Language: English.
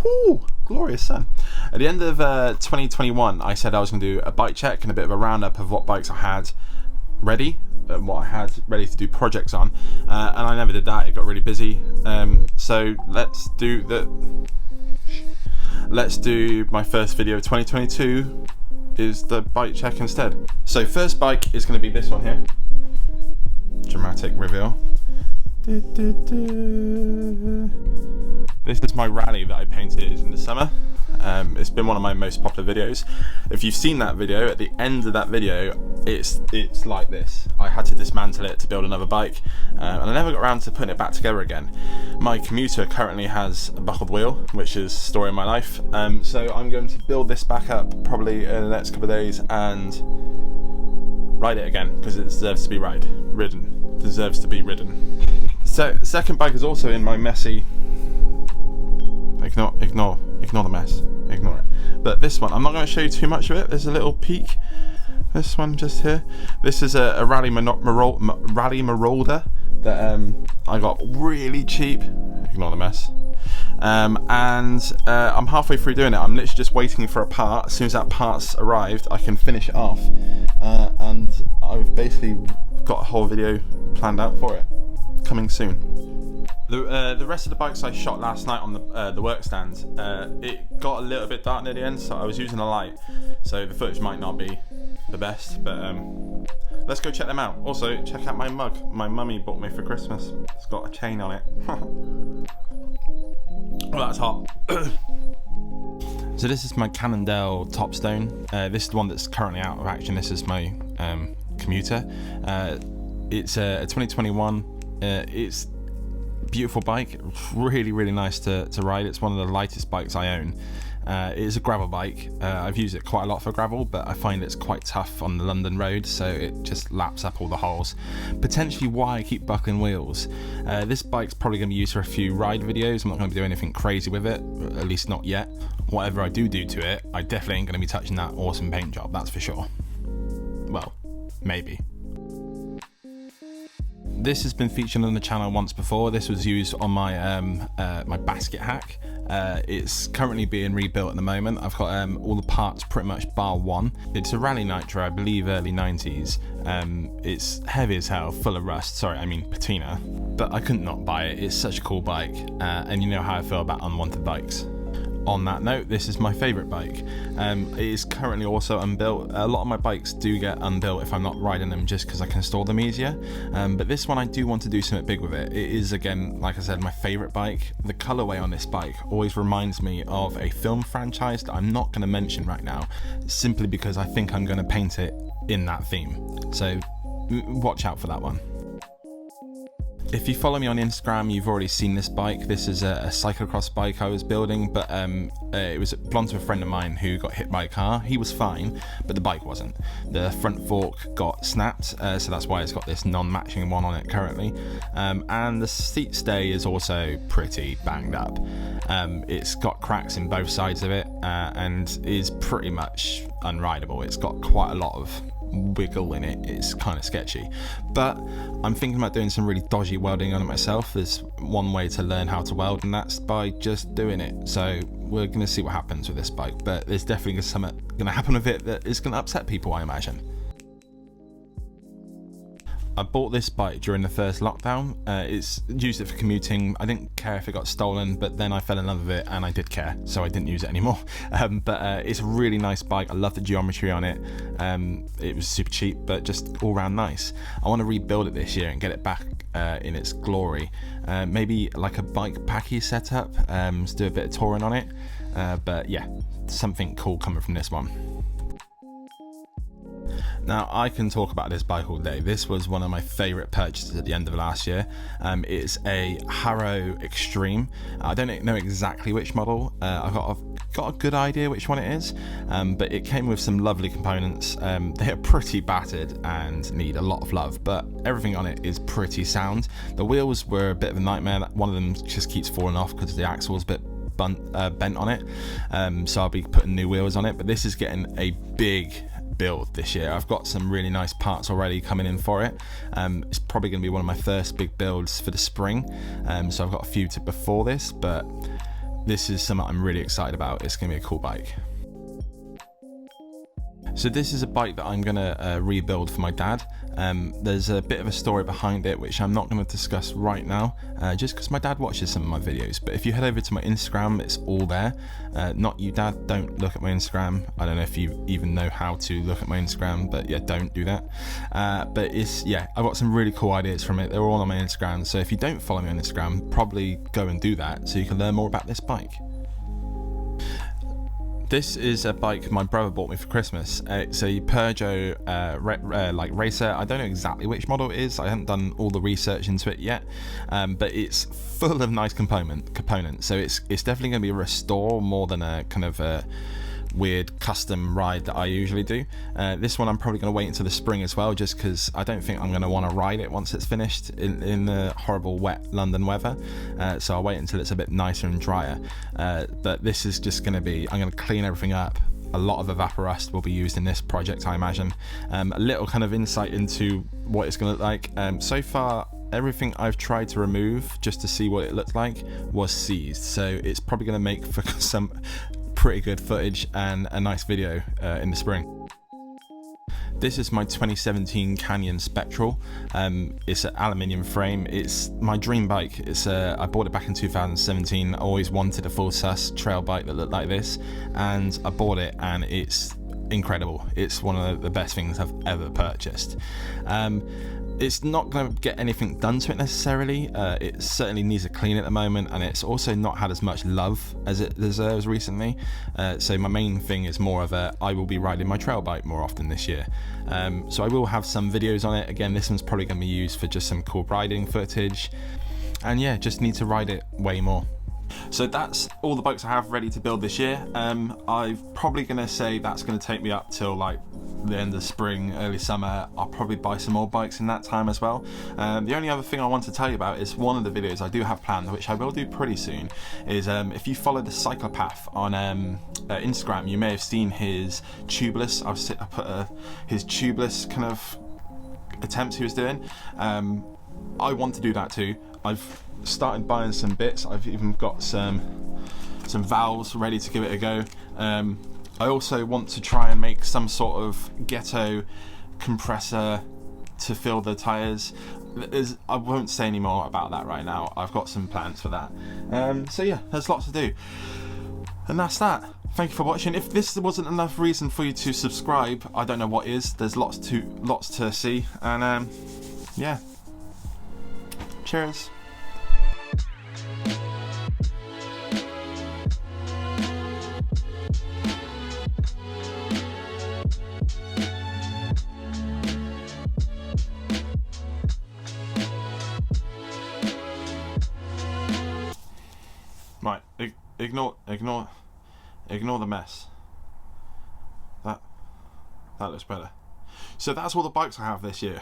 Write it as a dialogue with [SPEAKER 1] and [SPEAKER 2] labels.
[SPEAKER 1] Whew, glorious sun. At the end of 2021, I said I was going to do a bike check and a bit of a roundup of what bikes I had ready, what I had ready to do projects on, and I never did that. It got really busy. So let's do my first video of 2022 is the bike check instead. So first bike is going to be this one here. Dramatic reveal. This is my rally that I painted in the summer. It's been one of my most popular videos. If you've seen that video, at the end of that video, it's like this. I had to dismantle it to build another bike, and I never got around to putting it back together again. My commuter currently has a buckled wheel, which is the story of my life. So I'm going to build this back up probably in the next couple of days and ride it again, because it deserves to be ridden. Deserves to be ridden. So second bike is also in my messy. Ignore the mess. Ignore it. But this one, I'm not going to show you too much of it. There's a little peek. This one just here. This is a Rally Marauder that I got really cheap. Ignore the mess. And I'm halfway through doing it. I'm literally just waiting for a part. As soon as that part's arrived, I can finish it off. And I've basically got a whole video planned out for it. Coming soon. The rest of the bikes I shot last night on the work stand, it got a little bit dark near the end, so I was using a light, so the footage might not be the best, but let's go check them out. Also, check out my mug. My mummy bought me for Christmas. It's got a chain on it. Oh, that's hot. So this is my Cannondale Topstone. This is the one that's currently out of action. This is my commuter. It's a 2021. It's a beautiful bike, really nice to ride. It's one of the lightest bikes I own. It is a gravel bike. I've used it quite a lot for gravel, but I find it's quite tough on the London road, so it just laps up all the holes. Potentially why I keep buckling wheels. This bike's probably going to be used for a few ride videos. I'm not going to do anything crazy with it, at least not yet. Whatever I do to it, I definitely ain't going to be touching that awesome paint job, that's for sure. Well, maybe. This has been featured on the channel once before. This was used on my my basket hack. It's currently being rebuilt at the moment. I've got all the parts pretty much bar one. It's a Rally Nitro, I believe early 90s. It's heavy as hell, full of rust. Sorry, I mean patina. But I couldn't not buy it. It's such a cool bike, and you know how I feel about unwanted bikes. On that note, this is my favourite bike. It is currently also unbuilt. A lot of my bikes do get unbuilt if I'm not riding them, just because I can store them easier. But this one I do want to do something big with it. It is, again, like I said, my favourite bike. The colourway on this bike always reminds me of a film franchise that I'm not going to mention right now, simply because I think I'm going to paint it in that theme. So watch out for that one. If you follow me on Instagram, you've already seen this bike. This is a cyclocross bike I was building, but it belonged to a friend of mine who got hit by a car. He was fine, but the bike wasn't. The front fork got snapped, so that's why it's got this non-matching one on it currently. And the seat stay is also pretty banged up. It's got cracks in both sides of it, and is pretty much unrideable. It's got quite a lot of wiggle in it. It's kind of sketchy, but I'm thinking about doing some really dodgy welding on it myself. There's one way to learn how to weld, and that's by just doing it. So we're going to see what happens with this bike, but there's definitely something going to happen with it that is going to upset people, I imagine. I bought this bike during the first lockdown. It's used it for commuting. I didn't care if it got stolen, but then I fell in love with it and I did care, so I didn't use it anymore. But it's a really nice bike. I love the geometry on it. It was super cheap, but just all round nice. I want to rebuild it this year and get it back in its glory. Maybe like a bike packy setup, to do a bit of touring on it. But yeah, something cool coming from this one. Now, I can talk about this bike all day. This was one of my favourite purchases at the end of last year. It's a Harrow Extreme. I don't know exactly which model. I've got a good idea which one it is, but it came with some lovely components. They are pretty battered and need a lot of love, but everything on it is pretty sound. The wheels were a bit of a nightmare. One of them just keeps falling off because the axle's a bit bent on it, so I'll be putting new wheels on it, but this is getting a big build this year. I've got some really nice parts already coming in for it. It's probably going to be one of my first big builds for the spring, so I've got a few to before this, but this is something I'm really excited about. It's going to be a cool bike. So this is a bike that I'm going to rebuild for my dad. There's a bit of a story behind it which I'm not going to discuss right now, just because my dad watches some of my videos. But if you head over to my Instagram, it's all there. Not you, Dad, don't look at my Instagram. I don't know if you even know how to look at my Instagram, but yeah, don't do that. But I've got some really cool ideas from it. They're all on my Instagram. So if you don't follow me on Instagram, probably go and do that so you can learn more about this bike. This is a bike my brother bought me for Christmas. It's a Peugeot racer. I don't know exactly which model it is. I haven't done all the research into it yet, but it's full of nice components. So it's definitely going to be a restore more than a kind of a weird custom ride that I usually do. This one I'm probably going to wait until the spring as well, just because I don't think I'm going to want to ride it once it's finished in the horrible wet London weather. So I'll wait until it's a bit nicer and drier. But this is just going to be, I'm going to clean everything up. A lot of evaporust will be used in this project, I imagine. A little kind of insight into what it's going to look like. So far, everything I've tried to remove just to see what it looked like was seized. So it's probably going to make for some pretty good footage and a nice video in the spring. This is my 2017 Canyon Spectral. It's an aluminium frame. It's my dream bike. I bought it back in 2017. I always wanted a full sus trail bike that looked like this, and I bought it, and it's incredible. It's one of the best things I've ever purchased. It's not going to get anything done to it necessarily. It certainly needs a clean at the moment, and it's also not had as much love as it deserves recently. So my main thing is more of I will be riding my trail bike more often this year. So I will have some videos on it. Again, this one's probably going to be used for just some cool riding footage. And yeah, just need to ride it way more. So that's all the bikes I have ready to build this year. I'm probably going to say that's going to take me up till like the end of spring, early summer. I'll probably buy some more bikes in that time as well. The only other thing I want to tell you about is one of the videos I do have planned, which I will do pretty soon, is if you follow the Cyclopath on Instagram, you may have seen his tubeless. I put his tubeless kind of attempts he was doing. I want to do that too. I've started buying some bits. I've even got some valves ready to give it a go. I also want to try and make some sort of ghetto compressor to fill the tyres. I won't say any more about that right now. I've got some plans for that. So yeah, there's lots to do. And that's that. Thank you for watching. If this wasn't enough reason for you to subscribe, I don't know what is. There's lots to see. And yeah. Cheers. Right, ignore the mess. That looks better. So that's all the bikes I have this year.